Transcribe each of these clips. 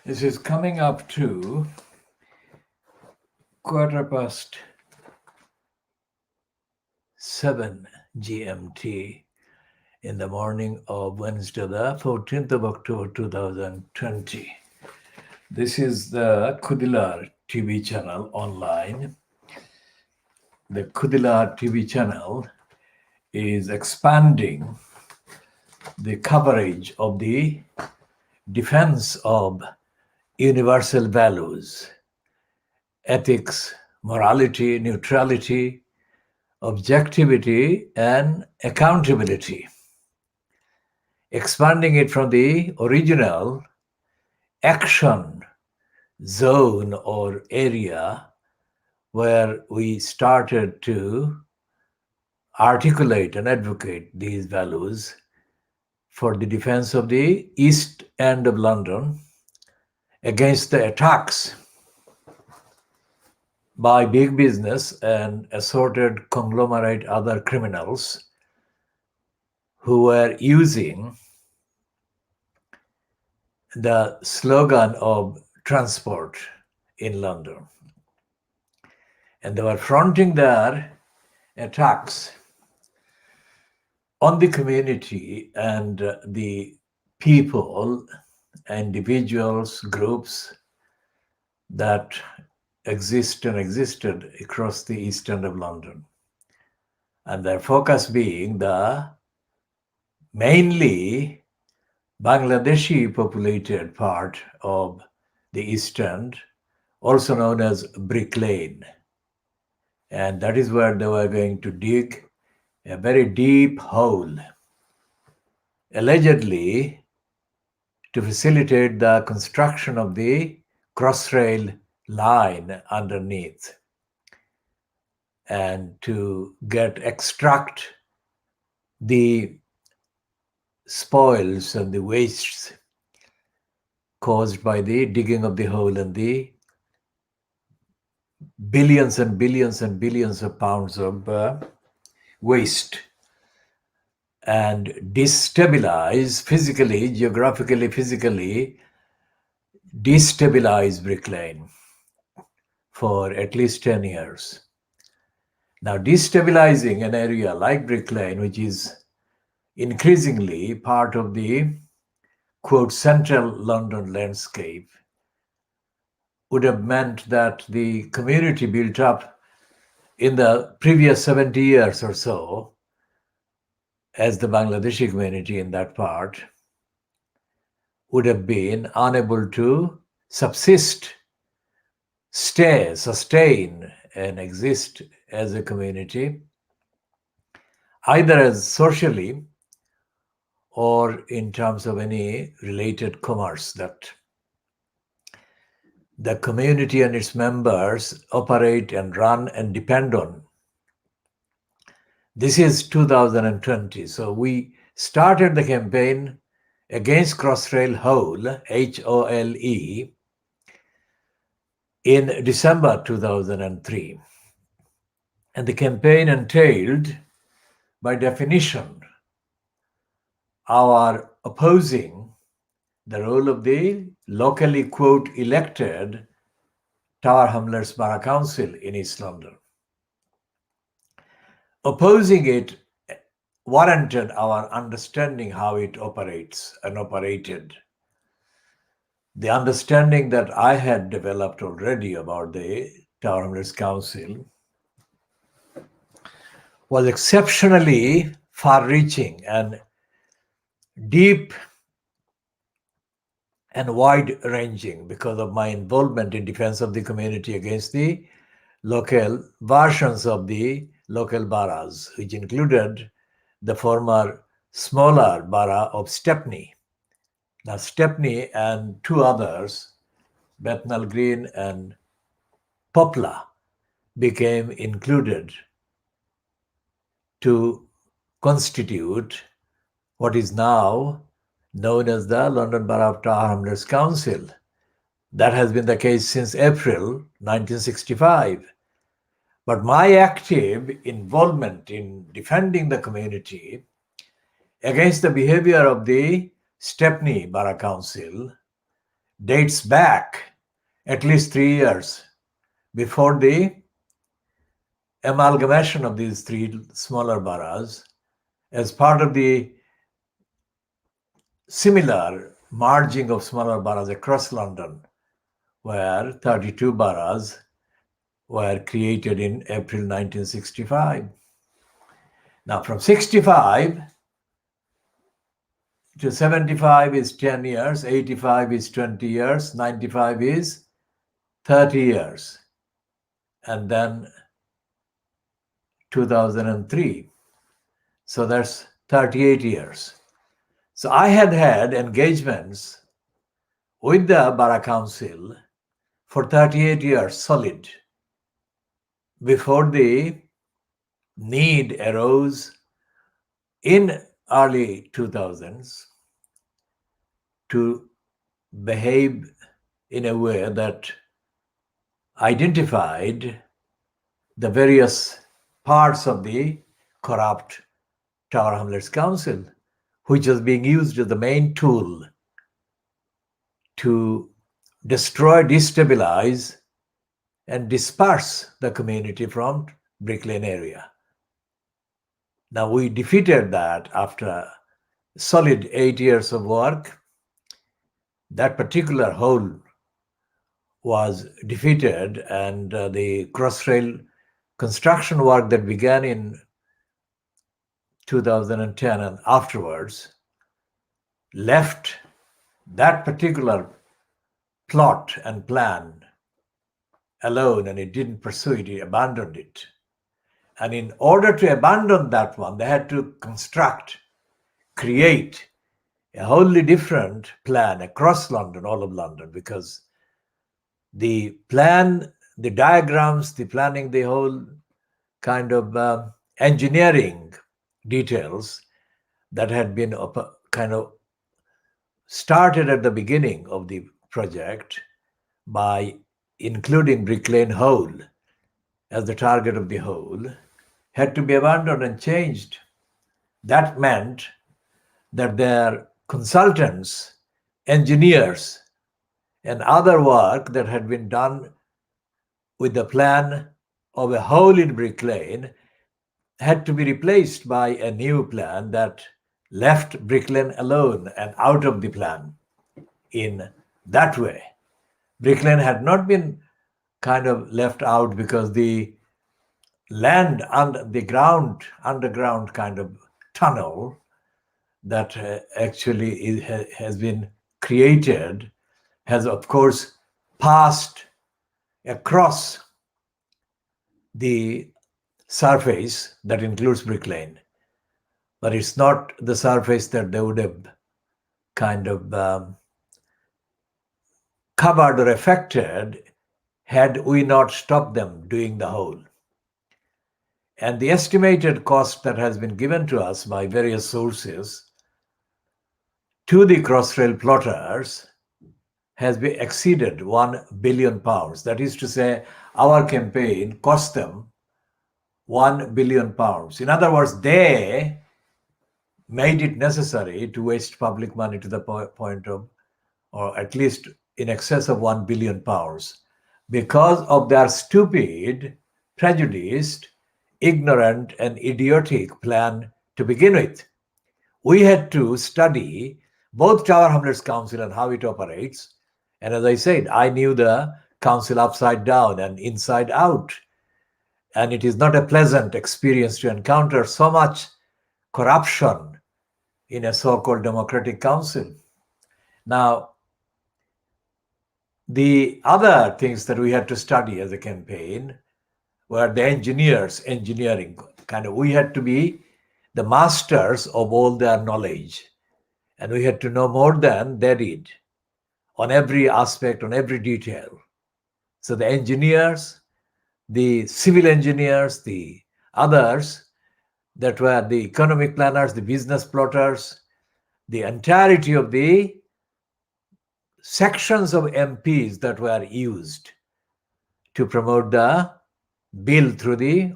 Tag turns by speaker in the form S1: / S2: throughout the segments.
S1: This is coming up to 7:15 GMT in the morning of Wednesday, the 14th of October 2020. This is the Kudilar TV channel online. The Kudilar TV channel is expanding the coverage of the defense of universal values, ethics, morality, neutrality, objectivity, and accountability, expanding it from the original action zone or area where we started to articulate and advocate these values for the defense of the East End of London against the attacks by big business and assorted conglomerate other criminals who were using the slogan of transport in London. And they were fronting their attacks on the community and the people, individuals, groups that exist and existed across the East End of London. And their focus being the mainly Bangladeshi populated part of the East End, also known as Brick Lane. And that is where they were going to dig a very deep hole, allegedly to facilitate the construction of the crossrail line underneath and to extract the spoils and the wastes caused by the digging of the hole and the billions and billions and billions of pounds of waste, and destabilize physically, geographically, physically, destabilize Brick Lane for at least 10 years. Now, destabilizing an area like Brick Lane, which is increasingly part of the, quote, central London landscape, would have meant that the community built up in the previous 70 years or so as the Bangladeshi community in that part would have been unable to sustain, and exist as a community, either as socially or in terms of any related commerce that the community and its members operate and run and depend on. This is 2020. So we started the campaign against Crossrail Hole, H-O-L-E, in December 2003. And the campaign entailed, by definition, our opposing the role of the locally, quote, elected Tower Hamlets Borough Council in East London. Opposing it warranted our understanding how it operates and operated. The understanding that I had developed already about the Tower Hamlets Council was exceptionally far-reaching and deep and wide-ranging because of my involvement in defense of the community against the local versions of the local boroughs, which included the former smaller borough of Stepney. Now, Stepney and two others, Bethnal Green and Poplar, became included to constitute what is now known as the London Borough of Tower Hamlets Council. That has been the case since April 1965. But my active involvement in defending the community against the behavior of the Stepney Borough Council dates back at least 3 years before the amalgamation of these three smaller boroughs as part of the similar merging of smaller boroughs across London, where 32 boroughs were created in April 1965. Now, from 65 to 75 is 10 years, 85 is 20 years, 95 is 30 years, and then 2003. So that's 38 years. So I had engagements with the Borough Council for 38 years solid before the need arose in early 2000s to behave in a way that identified the various parts of the corrupt Tower Hamlets Council, which was being used as the main tool to destroy, destabilize, and disperse the community from Brick Lane area. Now, we defeated that after solid 8 years of work. That particular hole was defeated, and the Crossrail construction work that began in 2010 and afterwards left that particular plot and plan alone, and it didn't pursue it, it abandoned it. And in order to abandon that one, they had to create a wholly different plan across London, all of London, because the plan, the diagrams, the planning, the whole kind of engineering details that had been kind of started at the beginning of the project by including Brick Lane Hole as the target of the whole had to be abandoned and changed. That meant that their consultants, engineers, and other work that had been done with the plan of a hole in Brick Lane had to be replaced by a new plan that left Brick Lane alone and out of the plan. In that way, Brick Lane had not been kind of left out because the land under the ground, underground kind of tunnel that actually has been created has, of course, passed across the surface that includes Brick Lane, but it's not the surface that they would have kind of covered or affected had we not stopped them doing the whole. And the estimated cost that has been given to us by various sources to the Crossrail plotters has been exceeded £1 billion. That is to say, our campaign cost them £1 billion. In other words, they made it necessary to waste public money to the point of, or at least in excess of £1 billion, because of their stupid, prejudiced, ignorant, and idiotic plan to begin with. We had to study both Tower Hamlets Council and how it operates. And as I said, I knew the council upside down and inside out. And it is not a pleasant experience to encounter so much corruption in a so-called democratic council. Now, the other things that we had to study as a campaign were the engineering. We had to be the masters of all their knowledge. And we had to know more than they did on every aspect, on every detail. So the engineers, the civil engineers, the others that were the economic planners, the business plotters, the entirety of the sections of MPs that were used to promote the bill through the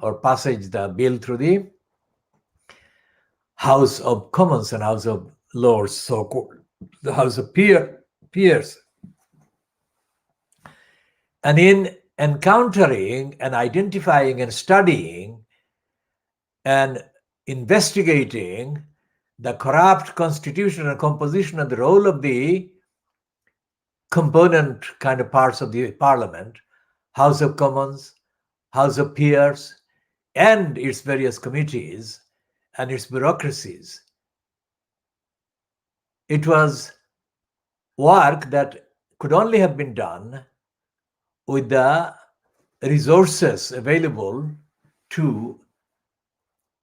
S1: bill through the House of Commons and House of Lords, so-called the House of Peers. And in encountering and identifying and studying and investigating the corrupt constitution and composition and the role of the component kind of parts of the parliament, House of Commons, House of Peers, and its various committees and its bureaucracies. It was work that could only have been done with the resources available to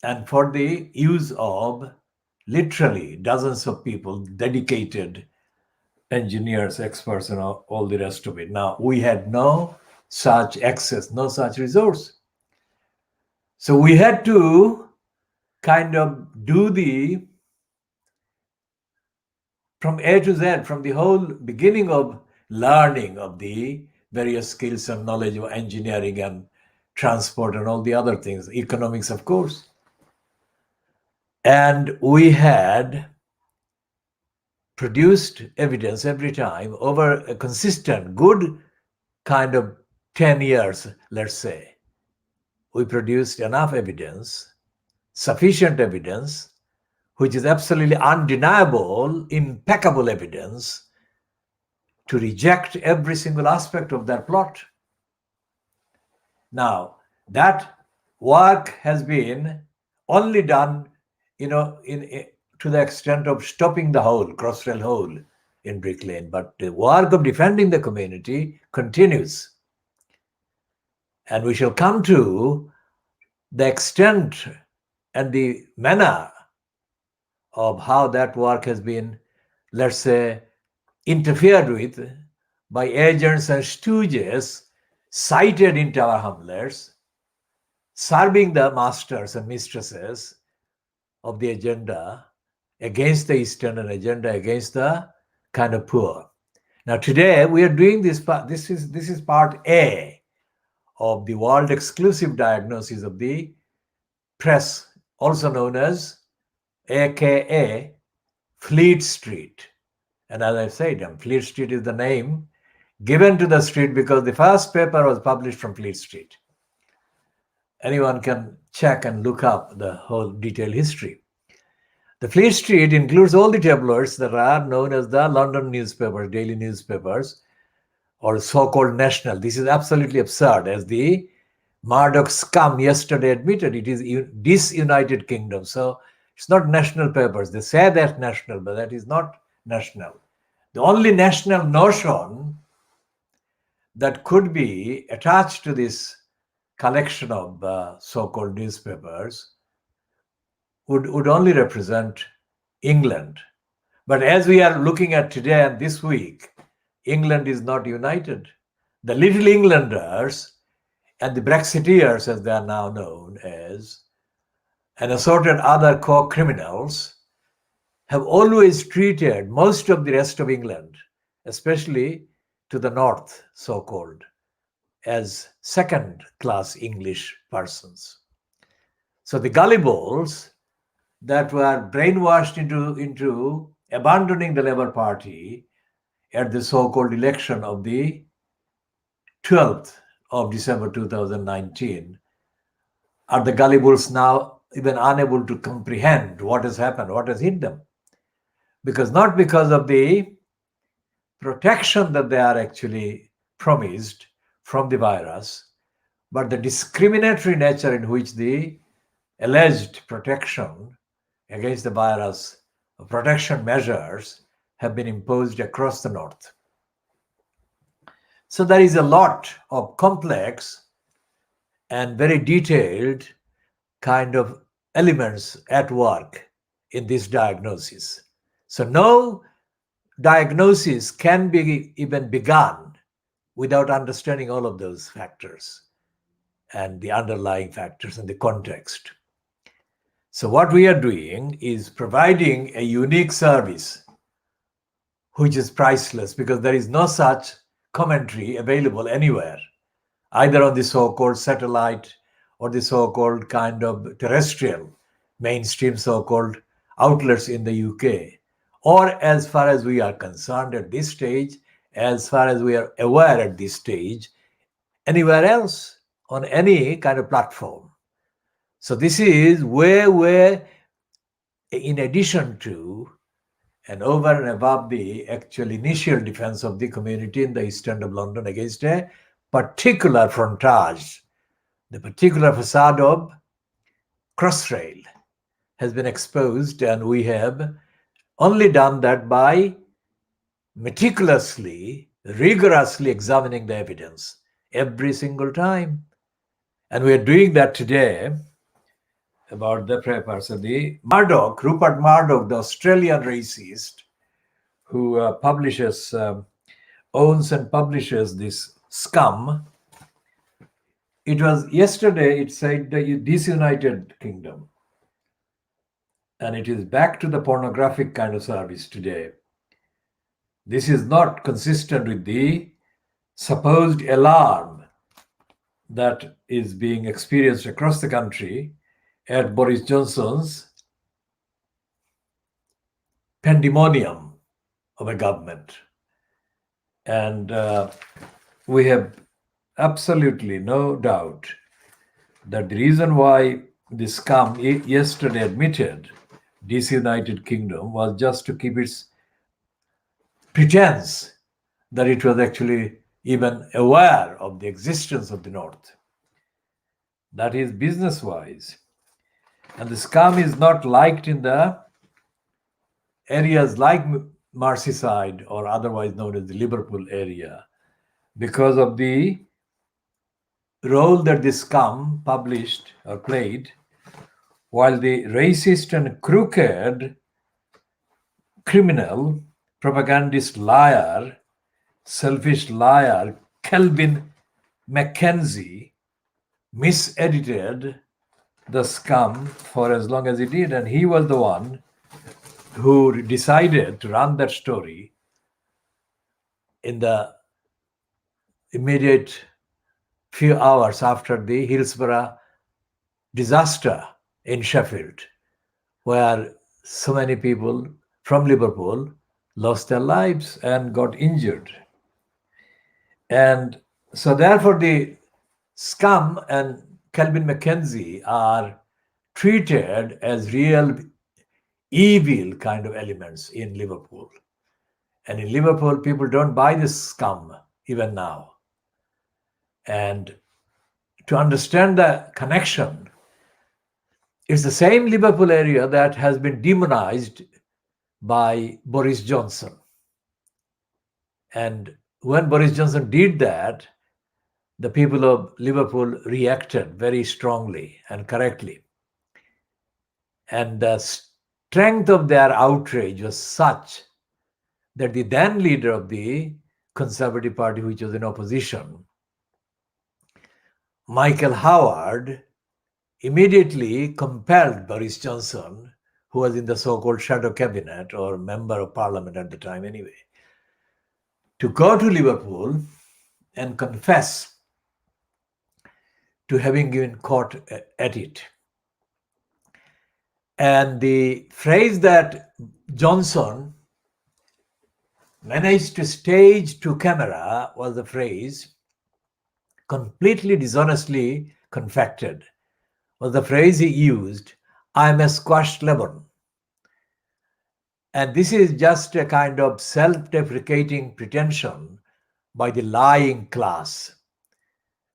S1: and for the use of literally dozens of people, dedicated engineers, experts, and all the rest of it. Now, we had no such access, no such resource. So we had to kind of do the from A to Z, from the whole beginning of learning of the various skills and knowledge of engineering and transport and all the other things, economics, of course. And we had produced evidence every time over a consistent, good kind of 10 years, let's say. We produced enough evidence, sufficient evidence, which is absolutely undeniable, impeccable evidence to reject every single aspect of that plot. Now, that work has been only done, to the extent of stopping the hole, Crossrail hole in Brick Lane. But the work of defending the community continues. And we shall come to the extent and the manner of how that work has been, let's say, interfered with by agents and stooges cited in Tower Hamlets, serving the masters and mistresses of the agenda against the Eastern and agenda against the kind of poor. Now today we are doing this part. This is part A of the world exclusive diagnosis of the press, also known as AKA Fleet Street. And as I said, Fleet Street is the name given to the street because the first paper was published from Fleet Street. Anyone can check and look up the whole detailed history. The Fleet Street includes all the tabloids that are known as the London newspapers, daily newspapers, or so-called national. This is absolutely absurd, as the Murdoch scum yesterday admitted. It is disunited kingdom. So it's not national papers. They say that's national, but that is not national. The only national notion that could be attached to this collection of so-called newspapers would only represent England. But as we are looking at today and this week, England is not united. The Little Englanders and the Brexiteers, as they are now known as, and assorted other co-criminals, have always treated most of the rest of England, especially to the north, so-called, as second-class English persons. So the gullibles that were brainwashed into abandoning the Labour Party at the so-called election of the 12th of December 2019 are the gullibles now even unable to comprehend what has happened, what has hit them. Not because of the protection that they are actually promised from the virus, but the discriminatory nature in which the alleged protection against the virus, protection measures have been imposed across the north. So there is a lot of complex and very detailed kind of elements at work in this diagnosis. So no diagnosis can be even begun without understanding all of those factors and the underlying factors and the context. So what we are doing is providing a unique service which is priceless, because there is no such commentary available anywhere, either on the so-called satellite or the so-called kind of terrestrial mainstream so-called outlets in the UK, or as far as we are concerned at this stage, as far as we are aware at this stage, anywhere else on any kind of platform. So this is where in addition to and over and above the actual initial defense of the community in the east end of London against a particular frontage, the particular facade of Crossrail has been exposed, and we have only done that by meticulously, rigorously examining the evidence every single time. And we are doing that today about the person, the Murdoch, Rupert Murdoch, the Australian racist who owns and publishes this scum. It was yesterday, it said the disunited kingdom. And it is back to the pornographic kind of service today. This is not consistent with the supposed alarm that is being experienced across the country at Boris Johnson's pandemonium of a government. And we have absolutely no doubt that the reason why the scum yesterday admitted disunited kingdom was just to keep its pretense that it was actually even aware of the existence of the North. That is business wise. And the scum is not liked in the areas like Merseyside or otherwise known as the Liverpool area because of the role that the scum published or played, while the racist and crooked criminal, propagandist liar, selfish liar, Kelvin Mackenzie misedited the scum for as long as he did. And he was the one who decided to run that story in the immediate few hours after the Hillsborough disaster in Sheffield, where so many people from Liverpool lost their lives and got injured. And so therefore the scum and Kelvin Mackenzie are treated as real evil kind of elements in Liverpool. And in Liverpool, people don't buy this scum even now. And to understand the connection, it's the same Liverpool area that has been demonized by Boris Johnson. And when Boris Johnson did that, the people of Liverpool reacted very strongly and correctly. And the strength of their outrage was such that the then leader of the Conservative Party, which was in opposition, Michael Howard, immediately compelled Boris Johnson, who was in the so-called shadow cabinet or member of parliament at the time anyway, to go to Liverpool and confess to having been caught at it. And the phrase that Johnson managed to stage to camera was the phrase, completely dishonestly confected, was the phrase he used, "I'm a squashed lemon." And this is just a kind of self-deprecating pretension by the lying class.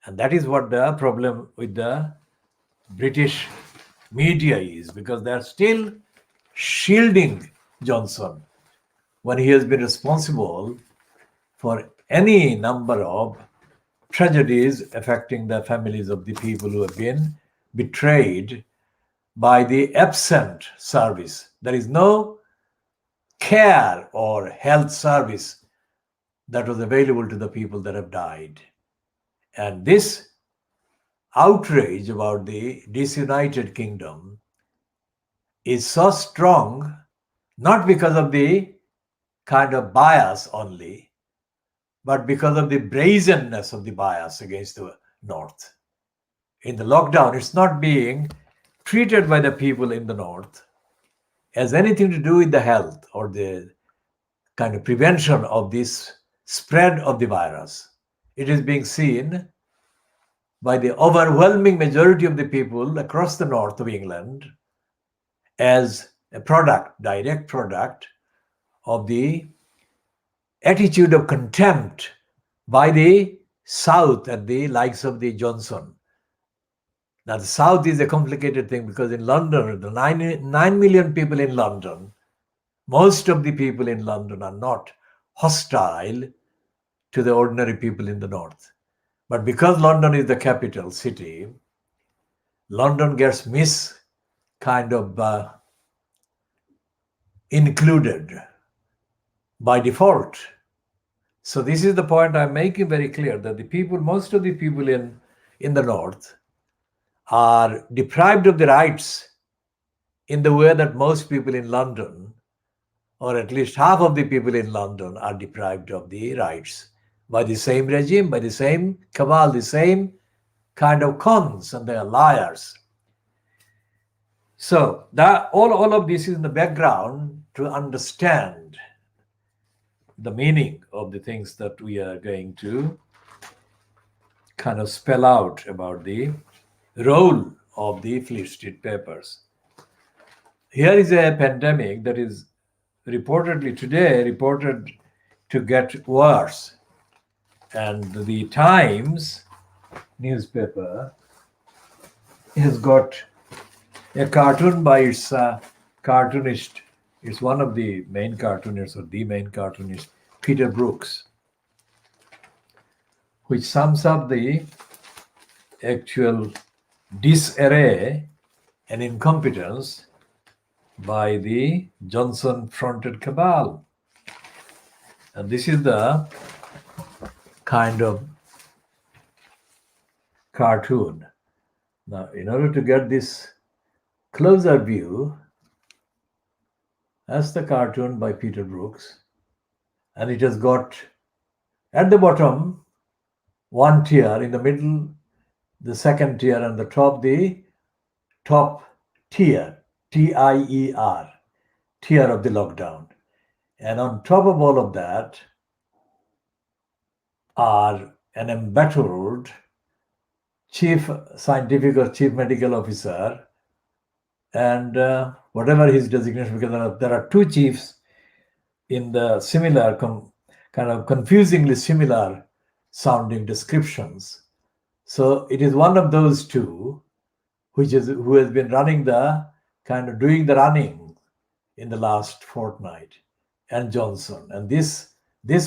S1: And that is what the problem with the British media is, because they're still shielding Johnson when he has been responsible for any number of tragedies affecting the families of the people who have been betrayed by the absent service. There is no care or health service that was available to the people that have died. And this outrage about the disunited kingdom is so strong, not because of the kind of bias only, but because of the brazenness of the bias against the North. In the lockdown, it's not being treated by the people in the North as anything to do with the health or the kind of prevention of this spread of the virus. It is being seen by the overwhelming majority of the people across the north of England as a product, direct product of the attitude of contempt by the South and the likes of the Johnson. Now, the South is a complicated thing because in London, the 9 million people in London, most of the people in London are not hostile to the ordinary people in the North. But because London is the capital city, London gets kind of included by default. So this is the point I'm making very clear, that the people, most of the people in the North are deprived of the rights in the way that most people in London, or at least half of the people in London, are deprived of the rights by the same regime, by the same cabal, the same kind of cons, and they are liars. So that all of this is in the background to understand the meaning of the things that we are going to kind of spell out about the role of the Fleet Street Papers. Here is a pandemic that is reported to get worse. And the Times newspaper has got a cartoon by its cartoonist. It's one of the main cartoonists, or the main cartoonist, Peter Brooks, which sums up the actual disarray and incompetence by the Johnson-fronted cabal. And this is the kind of cartoon. Now, in order to get this closer view, that's the cartoon by Peter Brooks. And it has got, at the bottom, one tier, in the middle, the second tier, and the top tier, T-I-E-R, tier of the lockdown. And on top of all of that are an embattled chief scientific or chief medical officer, and whatever his designation, because there are two chiefs in the similar, kind of confusingly similar sounding descriptions. So it is one of those two who has been running doing the running in the last fortnight, and Johnson. And this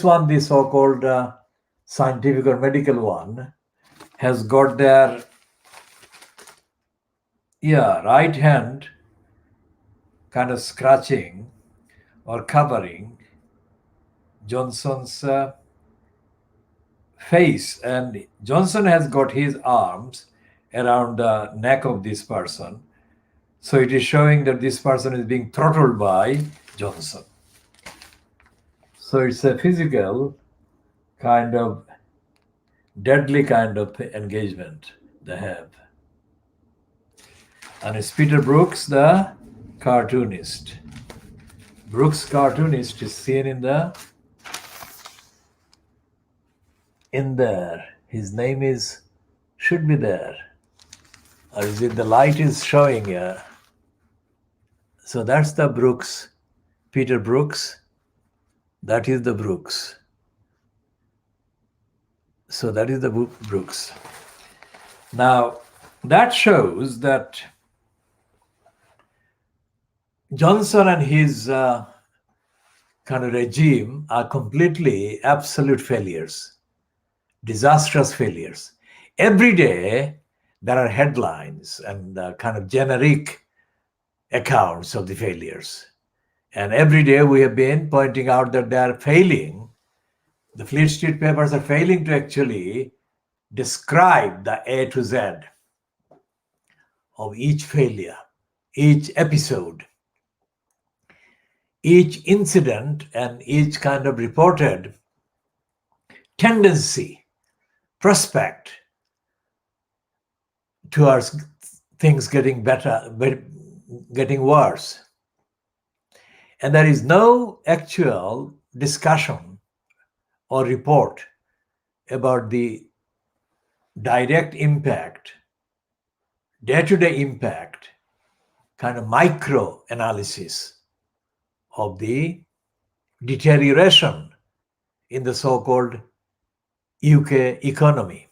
S1: one, the so-called scientific or medical one, has got their right hand kind of scratching or covering Johnson's face, and Johnson has got his arms around the neck of this person. So it is showing that this person is being throttled by Johnson. So it's a physical kind of deadly kind of engagement they have. And it's Peter Brooks, the cartoonist. Brooks, cartoonist, is seen in there. His name should be there. Or is it the light is showing here? So that's the Brooks, Peter Brooks. That is the Brooks. So that is the Brooks. Now, that shows that Johnson and his kind of regime are completely absolute failures, disastrous failures. Every day, there are headlines and kind of generic accounts of the failures. And every day we have been pointing out that they are failing. The Fleet Street Papers are failing to actually describe the A to Z of each failure, each episode, each incident, and each kind of reported tendency, prospect towards things getting better, getting worse. And there is no actual discussion or report about the direct impact, day-to-day impact, kind of micro analysis of the deterioration in the so-called UK economy.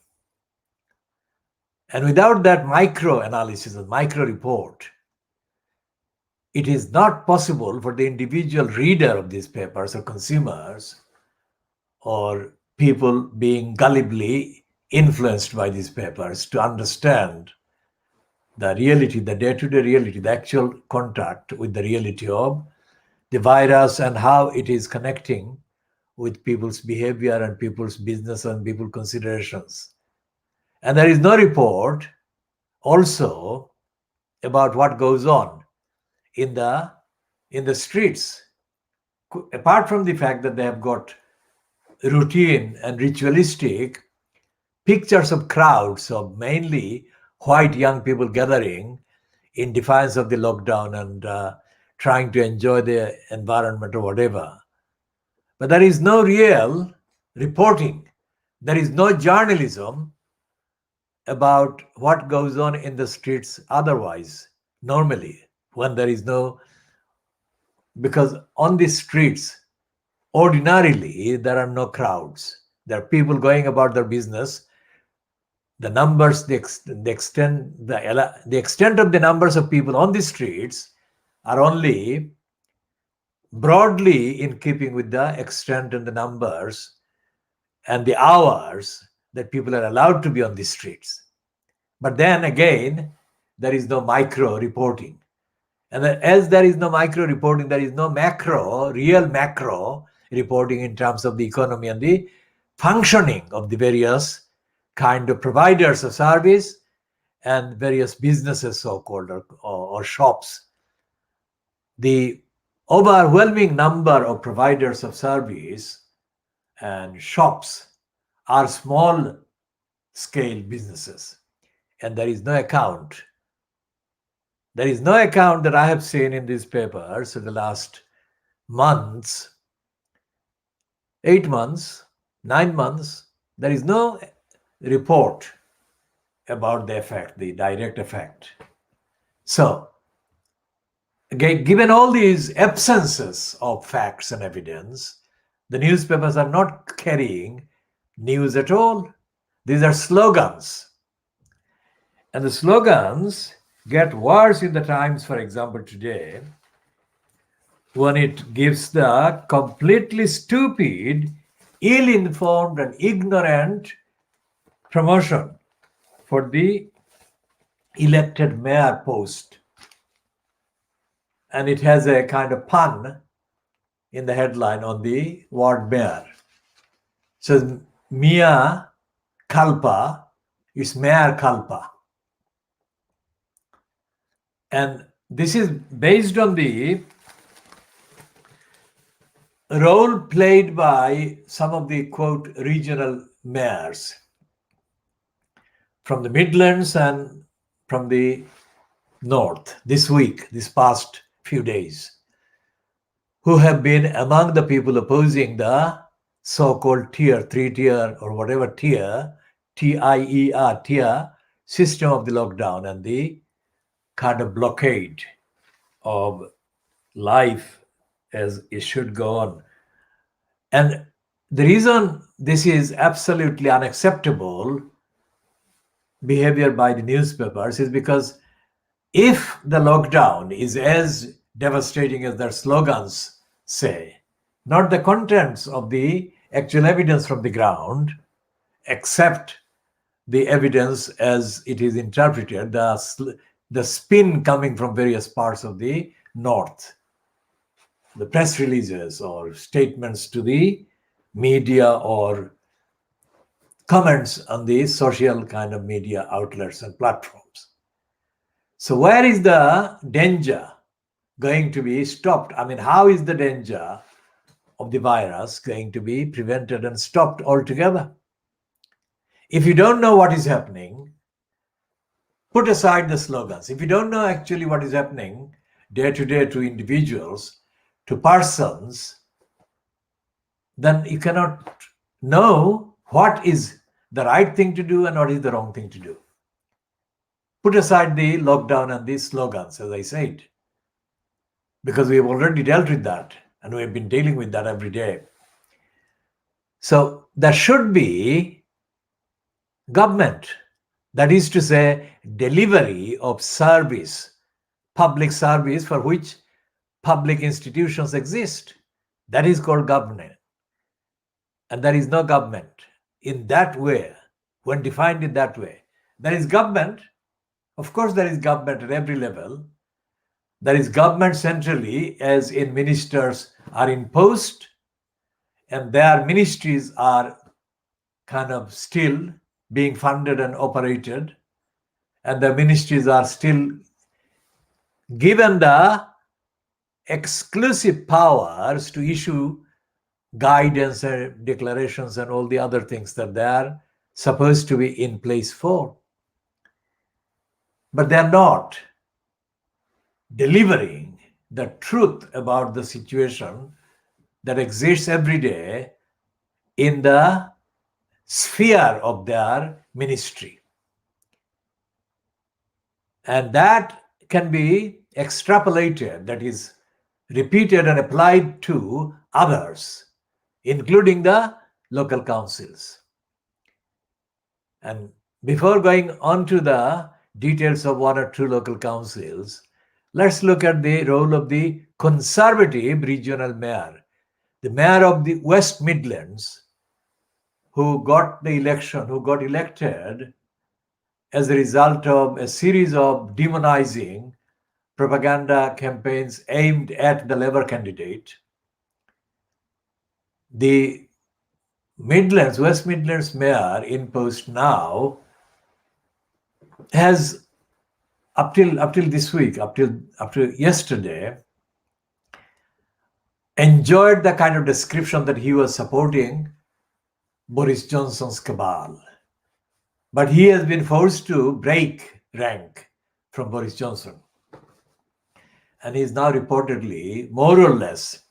S1: And without that micro analysis and micro report, it is not possible for the individual reader of these papers or consumers or people being gullibly influenced by these papers to understand the reality, the day-to-day reality, the actual contact with the reality of the virus and how it is connecting with people's behavior and people's business and people's considerations. And there is no report also about what goes on in the streets, apart from the fact that they have got routine and ritualistic pictures of crowds of mainly white young people gathering in defiance of the lockdown and trying to enjoy the environment or whatever. But there is no real reporting. There is no journalism about what goes on in the streets otherwise, normally, when there is no, because on the streets, ordinarily, there are no crowds. There are people going about their business. The numbers, the extent of the numbers of people on the streets are only broadly in keeping with the extent and the numbers and the hours that people are allowed to be on the streets. But then again, there is no micro reporting. And as there is no micro reporting, there is no real macro reporting in terms of the economy and the functioning of the various kind of providers of service and various businesses, so-called, or shops. The overwhelming number of providers of service and shops are small scale businesses, and there is no account. There is no account that I have seen in these papers in the last months, 8 months, 9 months. There is no report about the effect, the direct effect. So, again, given all these absences of facts and evidence, the newspapers are not carrying news at all. These are slogans. And the slogans get worse in the Times, for example, today, when it gives the completely stupid, ill-informed and ignorant promotion for the elected mayor post. And it has a kind of pun in the headline on the word mayor. So Mia Kalpa is Mayor Kalpa. And this is based on the role played by some of the, quote, regional mayors from the Midlands and from the North this week, this past few days, who have been among the people opposing the so-called three-tier or whatever tier, TIER, tier system of the lockdown and the kind of blockade of life as it should go on. And the reason this is absolutely unacceptable behavior by the newspapers is because if the lockdown is as devastating as their slogans say, not the contents of the actual evidence from the ground, except the evidence as it is interpreted, the spin coming from various parts of the North, the press releases or statements to the media or comments on the social kind of media outlets and platforms. So where is the danger going to be stopped? I mean, how is the danger of the virus going to be prevented and stopped altogether? If you don't know what is happening, put aside the slogans. If you don't know actually what is happening day to day to individuals, to persons, then you cannot know what is the right thing to do and what is the wrong thing to do. Put aside the lockdown and these slogans, as I said, because we have already dealt with that and we have been dealing with that every day. So there should be government, that is to say, delivery of service, public service for which public institutions exist. That is called government. And there is no government in that way, when defined in that way. There is government, of course, there is government at every level. There is government centrally, as in ministers are imposed, and their ministries are kind of still being funded and operated, and the ministries are still given the exclusive powers to issue guidance and declarations and all the other things that they are supposed to be in place for. But they are not delivering the truth about the situation that exists every day in the sphere of their ministry. And that can be extrapolated, that is, repeated and applied to others, including the local councils. And before going on to the details of one or two local councils, let's look at the role of the conservative regional mayor, the mayor of the West Midlands, who got elected as a result of a series of demonizing propaganda campaigns aimed at the Labour candidate. The West Midlands mayor in post now has, up till this week, up to yesterday, enjoyed the kind of description that he was supporting Boris Johnson's cabal. But he has been forced to break rank from Boris Johnson. And he is now reportedly, more or less,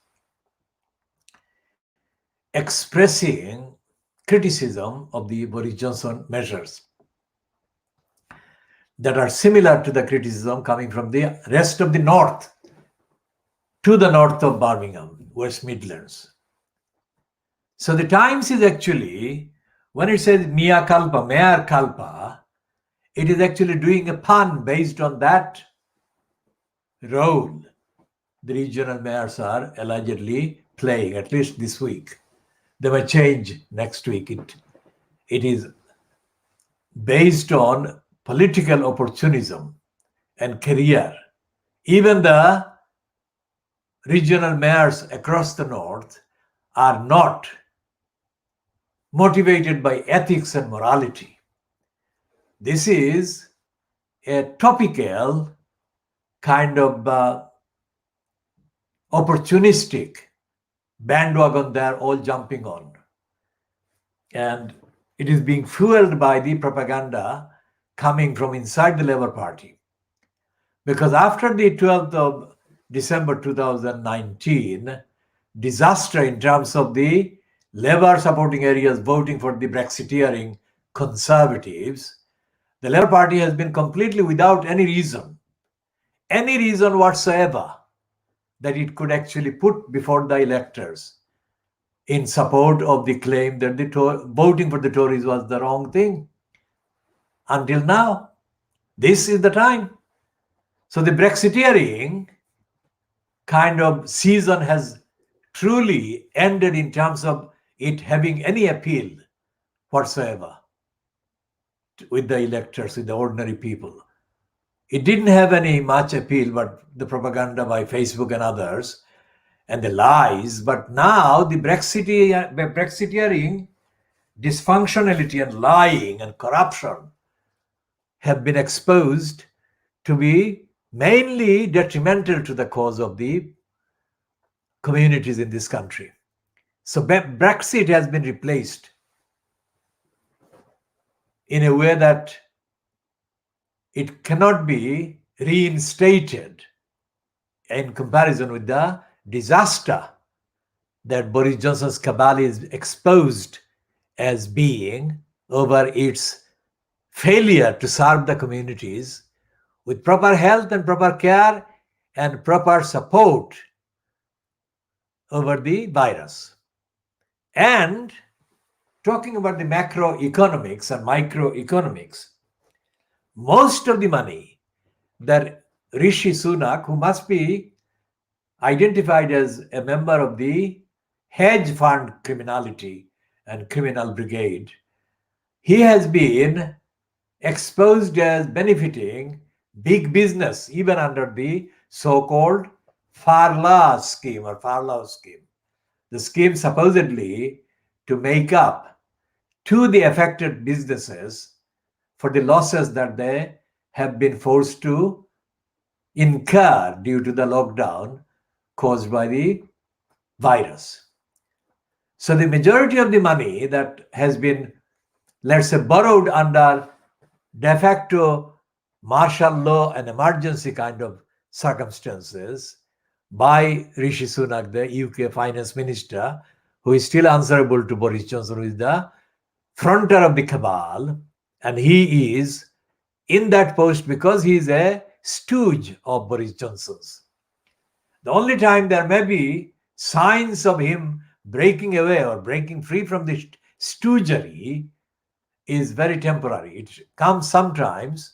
S1: expressing criticism of the Boris Johnson measures that are similar to the criticism coming from the rest of the north, to the north of Birmingham, West Midlands. So the Times is actually, when it says mea culpa, it is actually doing a pun based on that role the regional mayors are allegedly playing, at least this week. They may change next week. It is based on political opportunism and career. Even the regional mayors across the north are not motivated by ethics and morality. This is a topical kind of opportunistic bandwagon they're all jumping on. And it is being fueled by the propaganda coming from inside the Labour Party. Because after the 12th of December 2019 disaster in terms of the Labour supporting areas voting for the Brexiteering Conservatives, the Labour Party has been completely without any reason whatsoever that it could actually put before the electors in support of the claim that voting for the Tories was the wrong thing. Until now, this is the time. So the Brexiteering kind of season has truly ended in terms of it having any appeal whatsoever with the electors, with the ordinary people. It didn't have any much appeal, but the propaganda by Facebook and others and the lies. But now the Brexiteering dysfunctionality and lying and corruption have been exposed to be mainly detrimental to the cause of the communities in this country. So Brexit has been replaced in a way that it cannot be reinstated in comparison with the disaster that Boris Johnson's cabal is exposed as being over its failure to serve the communities with proper health and proper care and proper support over the virus. And talking about the macroeconomics and microeconomics, most of the money that Rishi Sunak, who must be identified as a member of the hedge fund criminality and criminal brigade, he has been exposed as benefiting big business even under the so-called Farlow scheme. The scheme supposedly to make up to the affected businesses for the losses that they have been forced to incur due to the lockdown caused by the virus. So the majority of the money that has been, let's say, borrowed under de facto martial law and emergency kind of circumstances by Rishi Sunak, the UK finance minister, who is still answerable to Boris Johnson, who is the fronter of the cabal, and he is in that post because he is a stooge of Boris Johnson's. The only time there may be signs of him breaking away or breaking free from the stoogery is very temporary. It comes sometimes,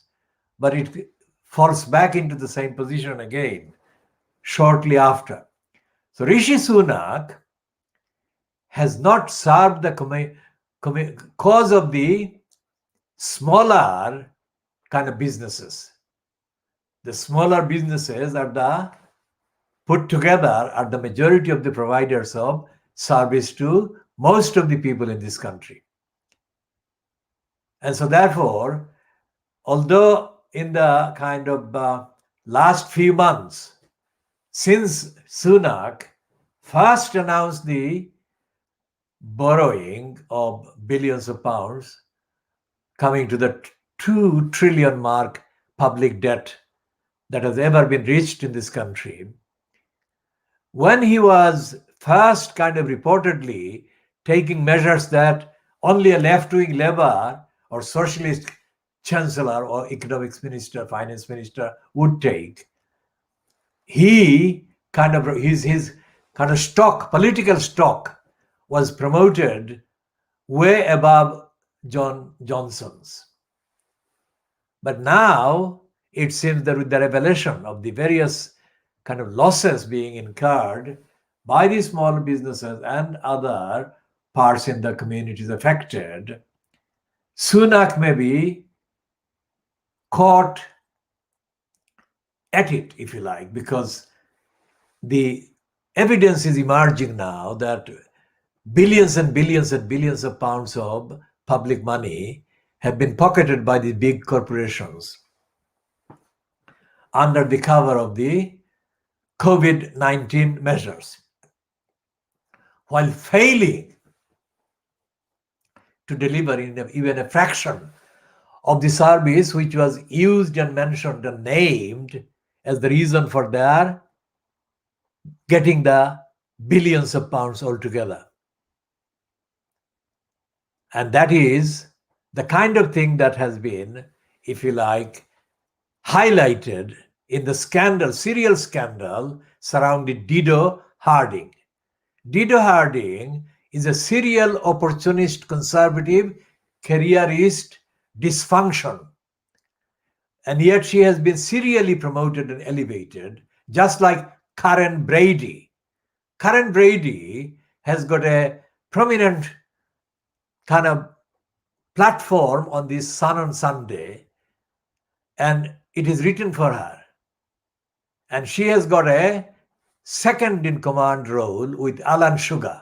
S1: but it falls back into the same position again shortly after. So Rishi Sunak has not served the cause of the smaller kind of businesses. The smaller businesses are the put together are the majority of the providers of service to most of the people in this country. And so therefore, although in the kind of last few months, since Sunak first announced the borrowing of billions of pounds, coming to the 2 trillion mark public debt that has ever been reached in this country, when he was first kind of reportedly taking measures that only a left-wing Labour or socialist chancellor or economics minister, finance minister would take, he kind of his kind of stock, political stock, was promoted way above Johnson's. But now it seems that with the revelation of the various kind of losses being incurred by the small businesses and other parts in the communities affected, Sunak may be caught at it, if you like, because the evidence is emerging now that billions and billions and billions of pounds of public money have been pocketed by the big corporations under the cover of the COVID-19 measures, while failing to deliver even a fraction of the service which was used and mentioned and named as the reason for their getting the billions of pounds altogether. And that is the kind of thing that has been, if you like, highlighted in the scandal, serial scandal surrounding Dido Harding. Dido Harding is a serial opportunist conservative careerist dysfunction. And yet she has been serially promoted and elevated, just like Karen Brady. Karen Brady has got a prominent kind of platform on this Sun on Sunday, and it is written for her. And she has got a second in command role with Alan Sugar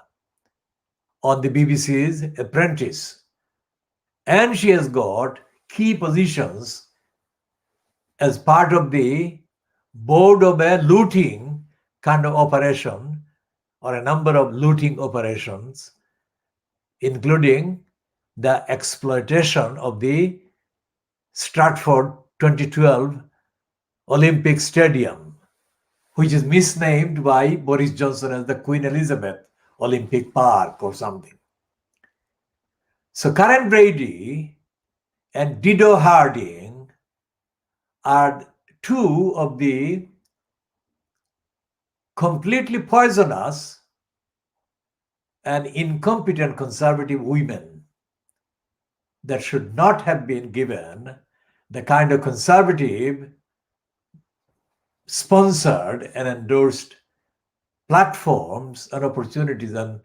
S1: on the BBC's Apprentice. And she has got key positions as part of the board of a looting kind of operation, or a number of looting operations, including the exploitation of the Stratford 2012 Olympic Stadium, which is misnamed by Boris Johnson as the Queen Elizabeth Olympic Park or something. So Karen Brady and Dido Harding are two of the completely poisonous and incompetent conservative women that should not have been given the kind of conservative sponsored and endorsed platforms and opportunities and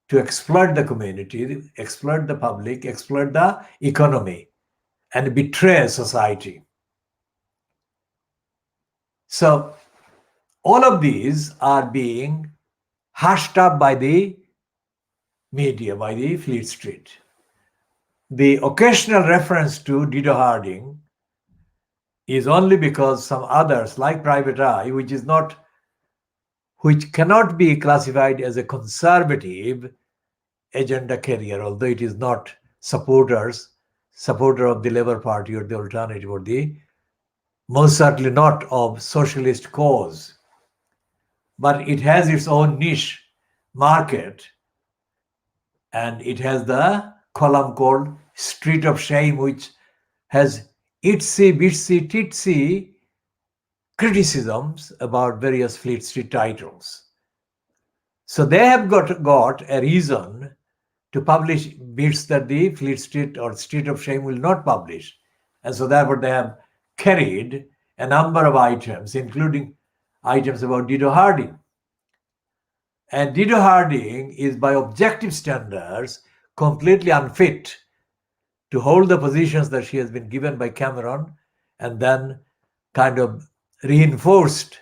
S1: to exploit the community, exploit the public, exploit the economy, and betray society. So all of these are being hushed up by the media, by the Fleet Street. The occasional reference to Dido Harding is only because some others, like Private Eye, which cannot be classified as a conservative agenda carrier, although it is not supporter of the Labour Party or the alternative or the most certainly not of socialist cause, but it has its own niche market, and it has the column called Street of Shame, which has itsy bitsy titsy criticisms about various Fleet Street titles. So they have got a reason to publish bits that the Fleet Street or Street of Shame will not publish. And so therefore they have carried a number of items, including items about Dido Harding. And Dido Harding is, by objective standards, completely unfit to hold the positions that she has been given by Cameron and then kind of reinforced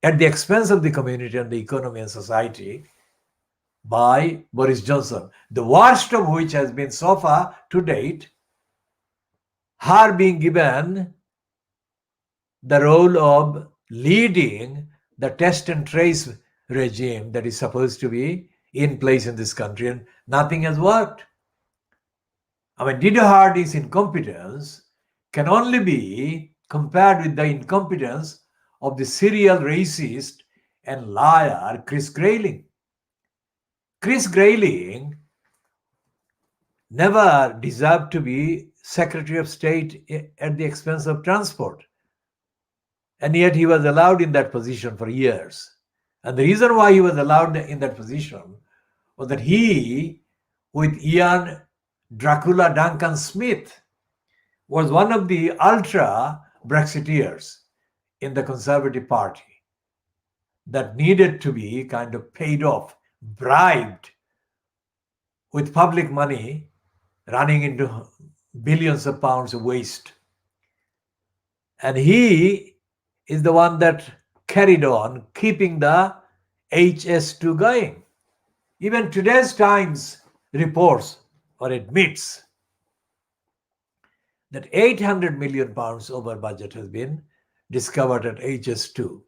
S1: at the expense of the community and the economy and society by Boris Johnson, the worst of which has been so far to date her being given the role of leading the test and trace regime that is supposed to be in place in this country, and nothing has worked. I mean, Dido Harding's incompetence can only be compared with the incompetence of the serial racist and liar Chris Grayling. Chris Grayling never deserved to be Secretary of State at the expense of transport. And yet he was allowed in that position for years. And the reason why he was allowed in that position was that he, with Ian Dracula Duncan Smith, was one of the ultra Brexiteers in the Conservative Party that needed to be kind of paid off, bribed with public money running into billions of pounds of waste. And he is the one that carried on keeping the HS2 going. Even today's Times reports or admits that 800 million pounds over budget has been discovered at HS2.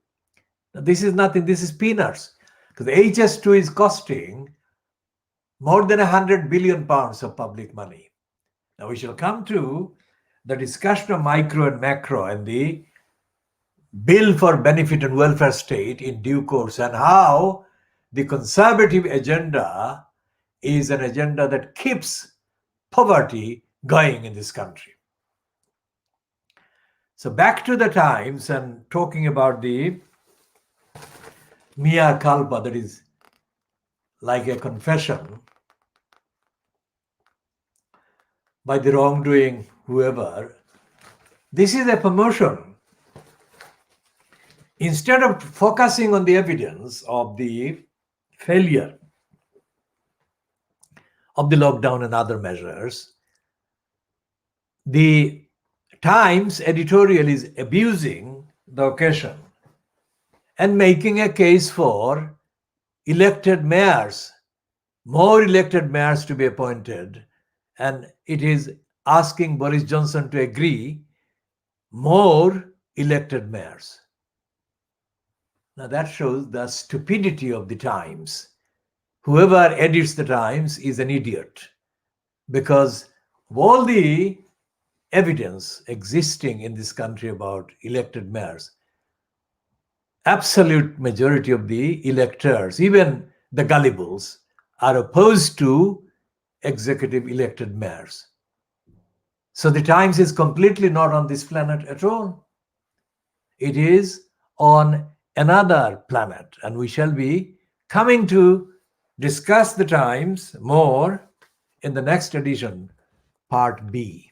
S1: Now, this is nothing, this is peanuts, because HS2 is costing more than 100 billion pounds of public money. Now we shall come to the discussion of micro and macro and the bill for benefit and welfare state in due course, and how the conservative agenda is an agenda that keeps poverty going in this country. So back to the Times and talking about the mea culpa, that is like a confession by the wrongdoing whoever. This is a promotion. Instead of focusing on the evidence of the failure of the lockdown and other measures, the Times editorial is abusing the occasion and making a case for elected mayors, more elected mayors to be appointed, and it is asking Boris Johnson to agree more elected mayors. Now that shows the stupidity of the Times. Whoever edits the Times is an idiot, because of all the evidence existing in this country about elected mayors, absolute majority of the electors, even the gullibles, are opposed to executive elected mayors. So the Times is completely not on this planet at all. It is on another planet, and we shall be coming to discuss the Times more in the next edition, part B.